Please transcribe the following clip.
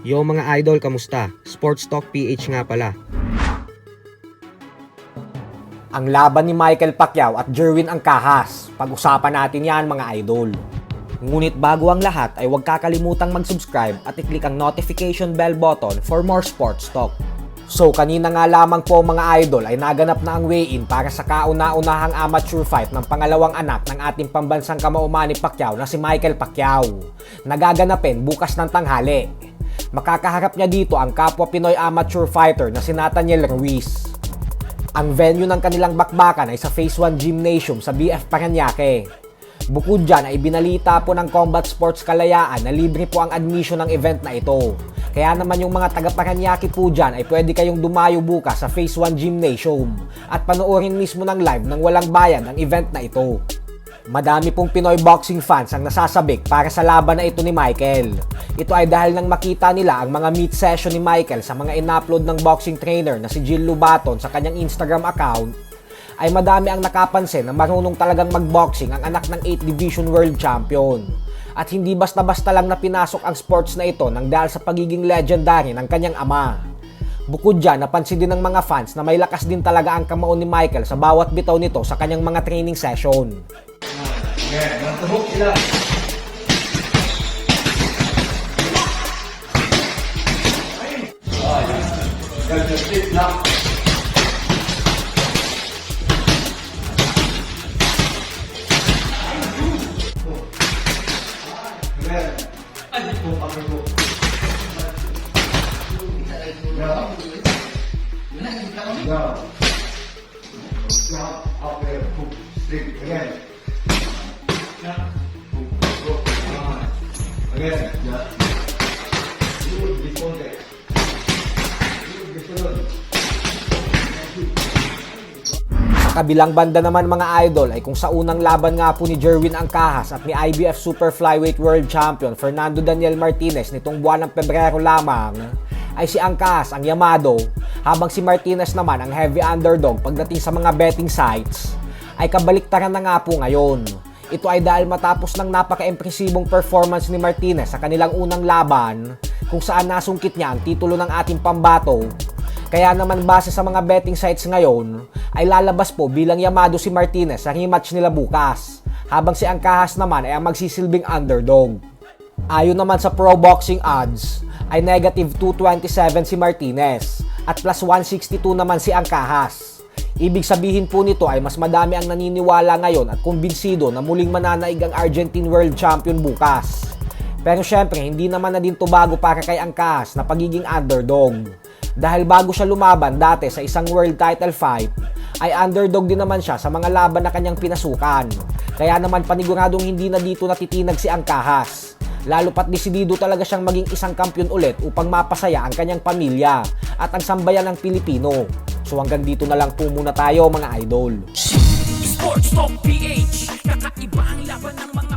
Yo mga idol, kamusta? Sports Talk PH nga pala. Ang laban ni Michael Pacquiao at Jerwin Ancajas. Pag-usapan natin yan mga idol. Ngunit bago ang lahat ay huwag kakalimutang mag-subscribe at i-click ang notification bell button for more sports talk. So kanina nga lamang po mga idol ay naganap na ang weigh-in para sa kauna-unahang amateur fight ng pangalawang anak ng ating pambansang kamao ni Pacquiao na si Michael Pacquiao. Nagaganapin bukas ng tanghali. Makakaharap niya dito ang kapwa Pinoy amateur fighter na si Nathaniel Ruiz. Ang venue ng kanilang bakbakan ay sa Phase 1 Gymnasium sa BF Parañaque. Bukod dyan ay binalita po ng Combat Sports Kalayaan na libre po ang admission ng event na ito. Kaya naman yung mga taga Parañaque po dyan ay pwede kayong dumayo bukas sa Phase 1 Gymnasium at panoorin mismo ng live ng walang bayad ang event na ito. Madami pong Pinoy boxing fans ang nasasabik para sa laban na ito ni Michael. Ito ay dahil nang makita nila ang mga meet session ni Michael sa mga in-upload ng boxing trainer na si Jill Lubaton sa kanyang Instagram account, ay madami ang nakapansin na marunong talagang magboxing ang anak ng 8th Division World Champion. At hindi basta-basta lang na pinasok ang sports na ito nang dahil sa pagiging legendary ng kanyang ama. Bukod dyan, napansin din ng mga fans na may lakas din talaga ang kamao ni Michael sa bawat bitaw nito sa kanyang mga training session. Sa kabilang banda naman mga idol ay kung sa unang laban nga po ni Jerwin Ancajas at ni IBF Super Flyweight World Champion Fernando Daniel Martinez nitong buwan ng Pebrero lamang, ay si Ancajas ang yamado, habang si Martinez naman ang heavy underdog pagdating sa mga betting sites, ay kabaliktaran na nga po ngayon. Ito ay dahil matapos ng napaka-impresibong performance ni Martinez sa kanilang unang laban, kung saan nasungkit niya ang titulo ng ating pambato. Kaya naman base sa mga betting sites ngayon, ay lalabas po bilang yamado si Martinez sa rematch nila bukas, habang si Ancajas naman ay ang magsisilbing underdog. Ayon naman sa Pro Boxing Odds, ay negative 227 si Martinez at plus 162 naman si Ancajas. Ibig sabihin po nito ay mas madami ang naniniwala ngayon at kumbinsido na muling mananaig ang Argentine World Champion bukas. Pero syempre, hindi naman na din to bago para kay Ancajas na pagiging underdog. Dahil bago siya lumaban dati sa isang world title fight, ay underdog din naman siya sa mga laban na kanyang pinasukan. Kaya naman paniguradong hindi na dito natitinag si Ancajas. Lalo pat desidido talaga siyang maging isang kampiyon ulit upang mapasaya ang kanyang pamilya at ang sambayan ng Pilipino. So hanggang dito na lang po muna tayo mga idol. Sports Talk PH, kakaiba ang laban ng mga